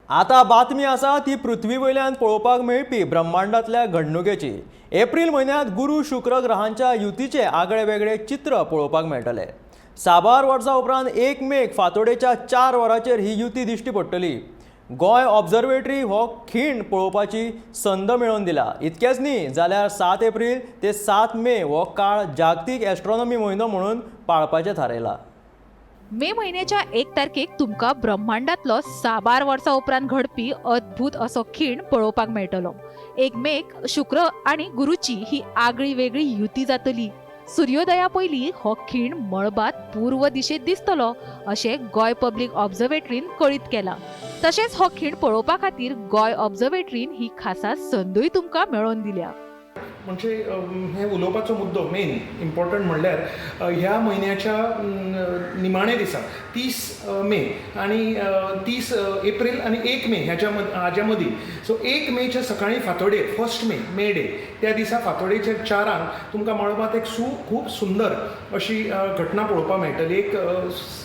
आता बातमी आसा ती पृथ्वी वयल्यान पळोवपाक मेळपी ब्रह्मांडांतल्या घडणुकेची। एप्रिल म्हयन्यांत गुरू शुक्र ग्रहांच्या युतीचे आगळे वेगळे चित्र पळोवपाक मेळटले। साबार वर्सां उपरांत 1 मेक फांतोडेच्या 4 वरांचेर ही युती दिश्टी पडटली। गोंय ऑब्झर्वेटरी हो खीण पळोवपाची संद मेळोवन दिला। इतकेंच न्ही जाल्यार 7 एप्रिल ते 7 मे हो काळ जागतीक ॲस्ट्रॉनॉमी म्हयनो म्हणून पाळपाचें थारायला। मे महिन्याच्या 1 तारखेक तुमका ब्रह्मांडातलो साबार वर्सां उपरांत घडपी अद्भुत असो खीण पळोवपाक मेळटलो। 1 मेक शुक्र आणि गुरूची ही आगळी वेगळी युती जातली। सूर्योदया पयलीं हो खीण मळबात पूर्व दिशेत दिसतलो अशें गोंय पब्लीक ऑब्झर्वेटरीन कळीत केला। तशेंच हो खीण पळोवपा खातीर गोंय ऑब्झर्वेटरीन ही खासा संदूय तुमकां मेळोवन दिल्या। म्हणजे हे उलोवपाचो मुद्दो मेन इम्पॉर्टंट म्हणल्यार ह्या म्हयन्याच्या निमाणे दिसा 30 मे आणि 30 एप्रिल आणि 1 मे हाच्या मदीं सो 1 मेच्या सकाळीं फांतोडेर 1 मे डे त्या दिसा फांतोडेचेर 4 तुमकां मळबात एक खूब सुंदर अशी घटना पळोवपाक मेळटली। एक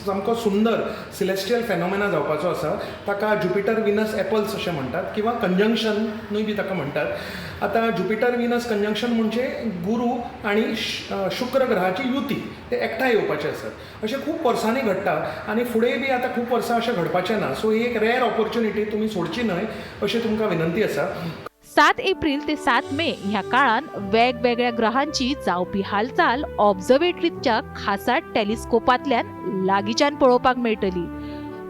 सामको सुंदर सिलेस्टियल फेनोमेना जावपाचो आसा। ताका ज्युपिटर विनस एपल्स अशें म्हणटात किंवा कंजंक्शनूय बी ताका म्हणटात। आता ज्युपिटर विनस कंजंक्शन म्हणजे गुरू आणि शुक्र ग्रहाची युती ते एकठांय येवपाचे आसात। अशें खूब वर्सांनी घडटा आणि फुडें बी आतां खूब वर्सां अशें घडपाचें ना। सो ही एक रेअर ऑपॉर्च्युनिटी तुमी सोडची न्हय अशी तुमकां विनंती आसा। 7 एप्रिल ते 7 मे ह्या काळान वेगवेगळ्या ग्रहांची जावपी हालचाल ऑब्झर्वेटरीच्या खासा टेलिस्कोपांतल्यान लागींच्यान पळोवपाक मेळटली।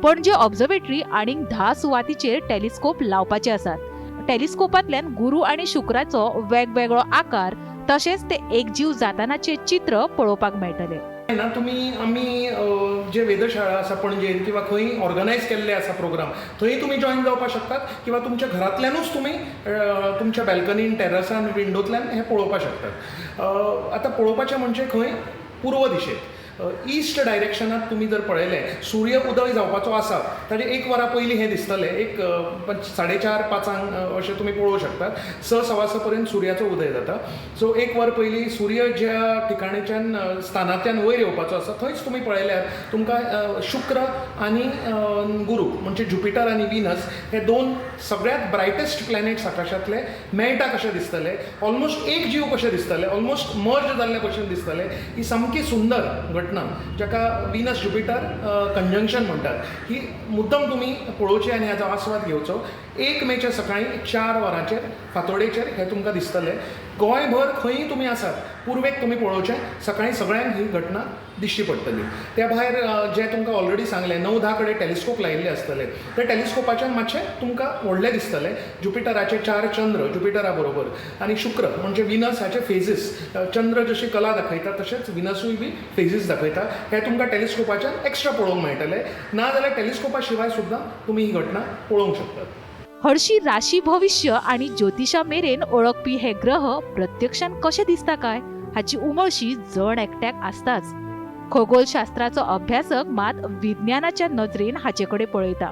पणजे ऑब्झर्वेटरी आनीक 10 सुवातीचेर टेलिस्कोप लावपाचे आसात। टेलिस्कोपांतल्यान गुरू आणि शुक्राचो वेगवेगळो आकार तशेंच ते एकजीव जातानाचे चित्र पळोवपाक मेळटले। ना आमी जे वेधशाळा आसा पणजेर किंवा खंय ऑर्गनायज केल्ले आसा प्रोग्राम थंय तुमी जॉईन जावपाक शकतात किंवा तुमच्या घरांतल्यानूच तुमी तुमच्या बॅल्कनीन टेरसान विंडोतल्यान हें पळोवपाक शकतात। आतां पळोवपाचें म्हणजे खंय पूर्व दिशेक ईस्ट डायरेक्शनात तुमी जर पळयलें सूर्य उदय जावपाचो आसा ताजे 1 वरा पयलीं हें दिसतलें। एक 4:30-5 अशें तुमी पळोवंक शकतात। 6:15 पर्यंत सूर्याचो उदय जाता। सो 1 वर पयलीं सूर्य ज्या ठिकाणाच्यान स्थानांतल्यान वयर येवपाचो आसा थंयच तुमी पळयल्यार तुमकां शुक्र आनी गुरू म्हणजे ज्युपिटर आनी विनस हे 2 सगळ्यात ब्रायटेस्ट प्लॅनेट्स आकाशांतले मेळटा कशें दिसतले। ऑलमोस्ट एक जीव कशें दिसतले, ऑलमोस्ट मर्ज जाल्ले भशेन दिसतले। ही सामकी सुंदर घटना जाका विनस ज्युपिटर कंजंक्शन म्हणटात ही मुद्दम तुमी पळोवची आनी हाचो आस्वाद घेवचो। 1 मेच्या सकाळीं 4 वरांचेर फांतोडेचेर हे तुमकां दिसतलें। गोंयभर खंयी तुमी आसात पूर्वेक तुमी पळोवचें सकाळीं सगळ्यांक ही घटना दिश्टी पडटली। त्या भायर जें तुमकां ऑलरेडी सांगलें 9-10 कडेन टेलिस्कोप लायिल्ले आसतले। त्या टेलिस्कोपाच्यान मातशें तुमकां व्हडलें दिसतलें। ज्युपिटराचे 4 चंद्र ज्युपिटरा बरोबर आनी शुक्र म्हणजे विनस हाचे फेजीस चंद्र जशी कला दाखयता तशेंच विनसूय बी फेजीस दाखयता। हे तुमकां टेलिस्कोपाच्यान एक्स्ट्रा पळोवंक मेळटलें। ना जाल्यार टेलिस्कोपा शिवाय सुद्दां तुमी ही घटना पळोवंक शकतात। हरशी राशी भविष्य आणि ज्योतिषा मेरेन ओळखपी हे ग्रह प्रत्यक्षान कशे दिसता काय हाची उमळशी जण एकट्याक आसताच। खगोलशास्त्राचो अभ्यासक मात विज्ञानाच्या नजरेन हाचेकडे पळयता।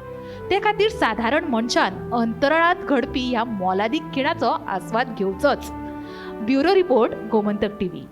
ते खातीर साधारण मनशान अंतराळात घडपी ह्या मोलादीक खिणाचो आस्वाद घेवचोच। Bureau report, Gomantak TV.